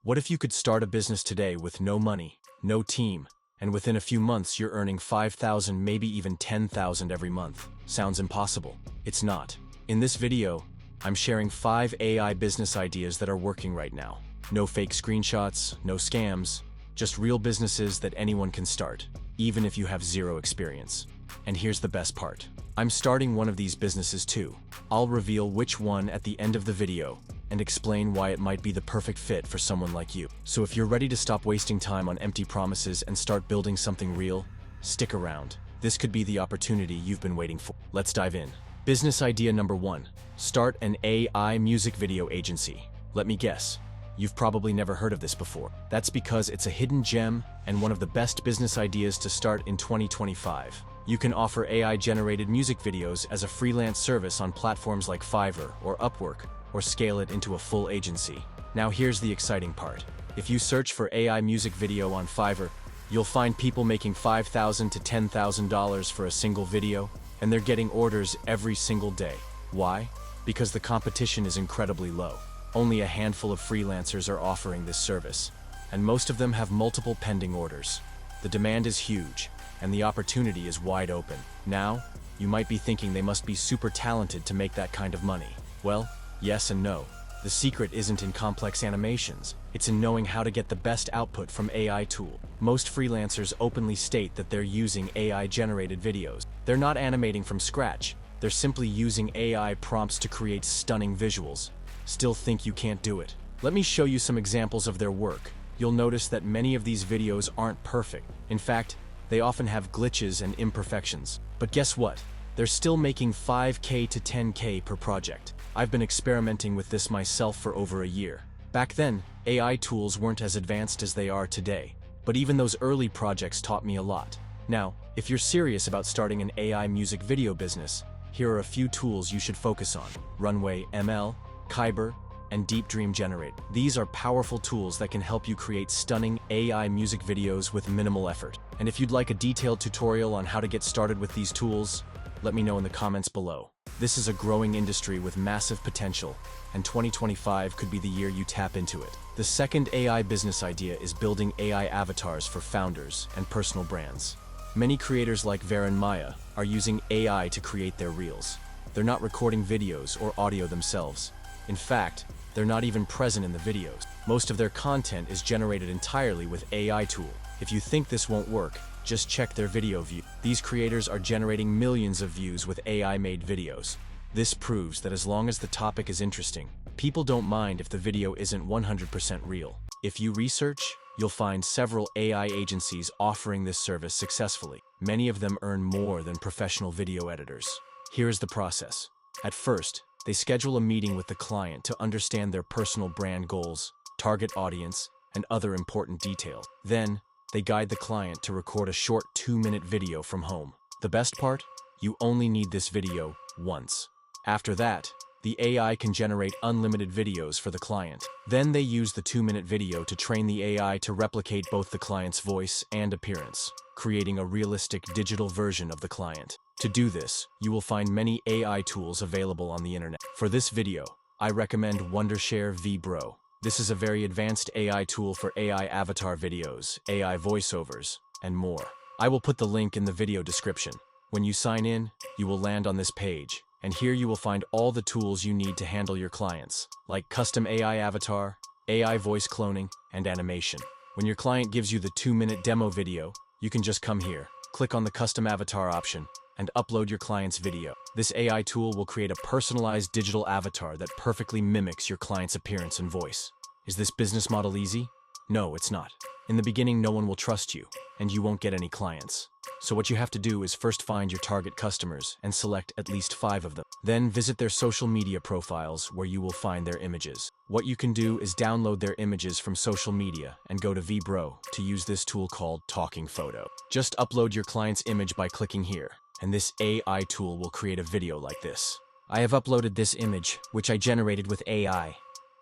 What if you could start a business today with no money, no team, and within a few months you're earning 5,000, maybe even 10,000 every month? Sounds impossible. It's not. In this video, I'm sharing 5 AI business ideas that are working right now. No fake screenshots, no scams, just real businesses that anyone can start, even if you have zero experience. And here's the best part. I'm starting one of these businesses too. I'll reveal which one at the end of the video and explain why it might be the perfect fit for someone like you. So if you're ready to stop wasting time on empty promises and start building something real, stick around. This could be the opportunity you've been waiting for. Let's dive in. Business idea number 1. Start an AI music video agency. Let me guess. You've probably never heard of this before. That's because it's a hidden gem and one of the best business ideas to start in 2025. You can offer AI-generated music videos as a freelance service on platforms like Fiverr or Upwork, or scale it into a full agency. Now here's the exciting part. If you search for AI music video on Fiverr, you'll find people making $5,000 to $10,000 for a single video, and they're getting orders every single day. Why? Because the competition is incredibly low. Only a handful of freelancers are offering this service, and most of them have multiple pending orders. The demand is huge, and the opportunity is wide open. Now, you might be thinking they must be super talented to make that kind of money. Well, yes and no. The secret isn't in complex animations, it's in knowing how to get the best output from AI tool. Most freelancers openly state that they're using AI-generated videos. They're not animating from scratch, they're simply using AI prompts to create stunning visuals. Still think you can't do it? Let me show you some examples of their work. You'll notice that many of these videos aren't perfect. In fact, they often have glitches and imperfections. But guess what? They're still making $5K to $10K per project. I've been experimenting with this myself for over a year. Back then, AI tools weren't as advanced as they are today, but even those early projects taught me a lot. Now, if you're serious about starting an AI music video business, here are a few tools you should focus on: Runway ML, Kyber, and Deep Dream Generate. These are powerful tools that can help you create stunning AI music videos with minimal effort. And if you'd like a detailed tutorial on how to get started with these tools, let me know in the comments below. This is a growing industry with massive potential, and 2025 could be the year you tap into it. The second AI business idea is building AI avatars for founders and personal brands. Many creators like Varen Maya are using AI to create their reels. They're not recording videos or audio themselves. In fact, they're not even present in the videos. Most of their content is generated entirely with AI tool. If you think this won't work, just check their video view. These creators are generating millions of views with AI-made videos. This proves that as long as the topic is interesting, people don't mind if the video isn't 100% real. If you research, you'll find several AI agencies offering this service successfully. Many of them earn more than professional video editors. Here's the process. At first, they schedule a meeting with the client to understand their personal brand goals, target audience, and other important details. Then, they guide the client to record a short 2-minute video from home. The best part? You only need this video once. After that, the AI can generate unlimited videos for the client. Then they use the 2-minute video to train the AI to replicate both the client's voice and appearance, creating a realistic digital version of the client. To do this, you will find many AI tools available on the internet. For this video, I recommend Wondershare VBro. This is a very advanced AI tool for AI avatar videos, AI voiceovers, and more. I will put the link in the video description. When you sign in, you will land on this page, and here you will find all the tools you need to handle your clients, like custom AI avatar, AI voice cloning, and animation. When your client gives you the 2-minute demo video, you can just come here, click on the custom avatar option, and upload your client's video. This AI tool will create a personalized digital avatar that perfectly mimics your client's appearance and voice. Is this business model easy? No, it's not. In the beginning, no one will trust you, and you won't get any clients. So what you have to do is first find your target customers and select at least 5 of them. Then visit their social media profiles where you will find their images. What you can do is download their images from social media and go to VBro to use this tool called Talking Photo. Just upload your client's image by clicking here, and this AI tool will create a video like this. I have uploaded this image, which I generated with AI.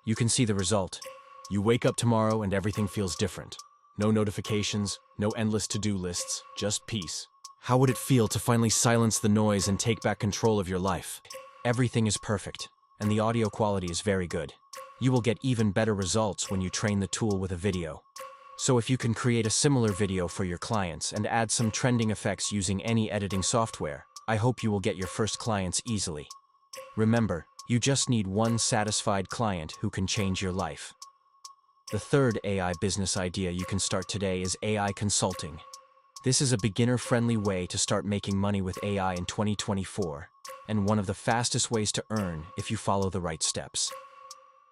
You can see the result. You wake up tomorrow and everything feels different. No notifications, no endless to-do lists, just peace. How would it feel to finally silence the noise and take back control of your life? Everything is perfect, and the audio quality is very good. You will get even better results when you train the tool with a video. So if you can create a similar video for your clients and add some trending effects using any editing software, I hope you will get your first clients easily. Remember, you just need one satisfied client who can change your life. The third AI business idea you can start today is AI consulting. This is a beginner-friendly way to start making money with AI in 2024, and one of the fastest ways to earn if you follow the right steps.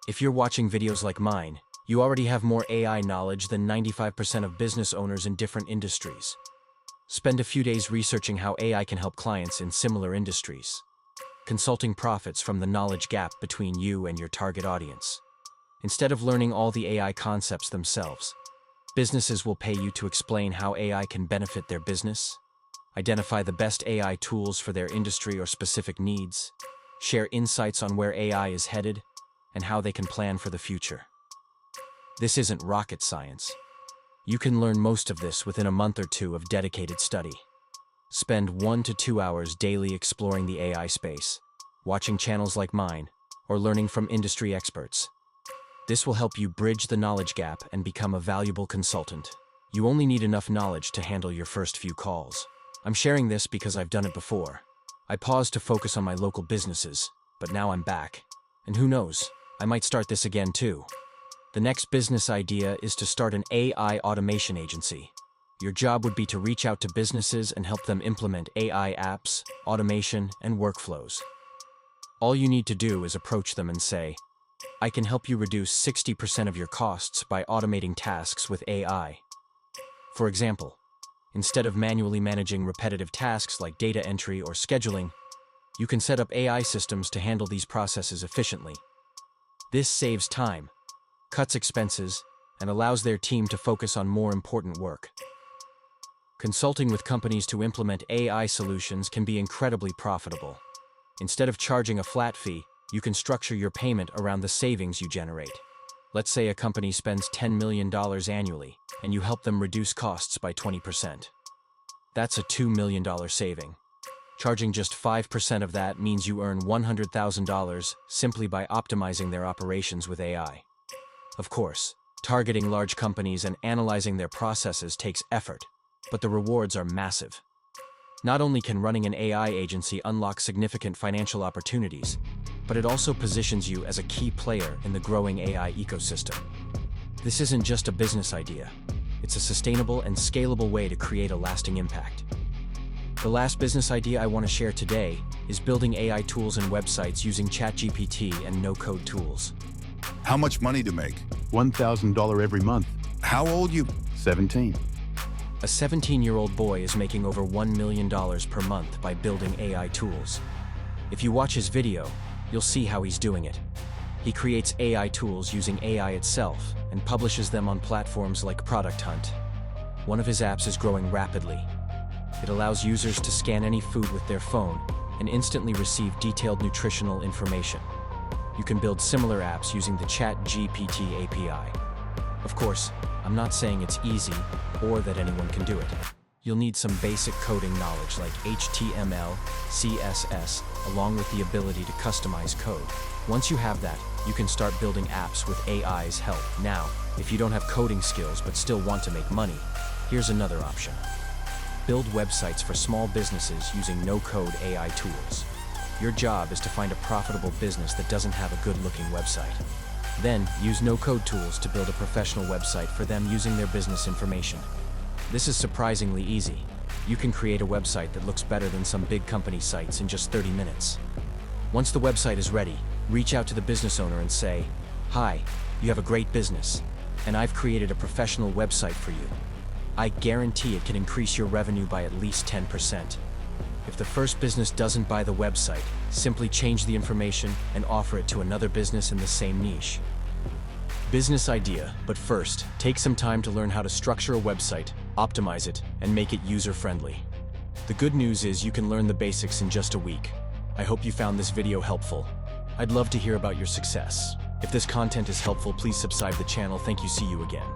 If you're watching videos like mine, you already have more AI knowledge than 95% of business owners in different industries. Spend a few days researching how AI can help clients in similar industries. Consulting profits from the knowledge gap between you and your target audience. Instead of learning all the AI concepts themselves, businesses will pay you to explain how AI can benefit their business, identify the best AI tools for their industry or specific needs, share insights on where AI is headed, and how they can plan for the future. This isn't rocket science. You can learn most of this within a month or two of dedicated study. Spend 1 to 2 hours daily exploring the AI space, watching channels like mine, or learning from industry experts. This will help you bridge the knowledge gap and become a valuable consultant. You only need enough knowledge to handle your first few calls. I'm sharing this because I've done it before. I paused to focus on my local businesses, but now I'm back. And who knows, I might start this again too. The next business idea is to start an AI automation agency. Your job would be to reach out to businesses and help them implement AI apps, automation, and workflows. All you need to do is approach them and say, I can help you reduce 60% of your costs by automating tasks with AI. For example, instead of manually managing repetitive tasks like data entry or scheduling, you can set up AI systems to handle these processes efficiently. This saves time, cuts expenses, and allows their team to focus on more important work. Consulting with companies to implement AI solutions can be incredibly profitable. Instead of charging a flat fee, you can structure your payment around the savings you generate. Let's say a company spends $10 million annually, and you help them reduce costs by 20%. That's a $2 million saving. Charging just 5% of that means you earn $100,000 simply by optimizing their operations with AI. Of course, targeting large companies and analyzing their processes takes effort, but the rewards are massive. Not only can running an AI agency unlock significant financial opportunities, but it also positions you as a key player in the growing AI ecosystem. This isn't just a business idea. It's a sustainable and scalable way to create a lasting impact. The last business idea I want to share today is building AI tools and websites using ChatGPT and no-code tools. How much money to make? $1,000 every month. How old you? 17. A 17-year-old boy is making over $1 million per month by building AI tools. If you watch his video, you'll see how he's doing it. He creates AI tools using AI itself and publishes them on platforms like Product Hunt. One of his apps is growing rapidly. It allows users to scan any food with their phone and instantly receive detailed nutritional information. You can build similar apps using the ChatGPT API. Of course, I'm not saying it's easy or that anyone can do it. You'll need some basic coding knowledge like HTML, CSS, along with the ability to customize code. Once you have that, you can start building apps with AI's help. Now, if you don't have coding skills but still want to make money, here's another option. Build websites for small businesses using no-code AI tools. Your job is to find a profitable business that doesn't have a good-looking website. Then, use no-code tools to build a professional website for them using their business information. This is surprisingly easy. You can create a website that looks better than some big company sites in just 30 minutes. Once the website is ready, reach out to the business owner and say, "Hi, you have a great business, and I've created a professional website for you. I guarantee it can increase your revenue by at least 10%. If the first business doesn't buy the website, simply change the information and offer it to another business in the same niche." Business idea, but first, take some time to learn how to structure a website, optimize it, and make it user-friendly. The good news is you can learn the basics in just a week. I hope you found this video helpful. I'd love to hear about your success. If this content is helpful, please subscribe to the channel. Thank you. See you again.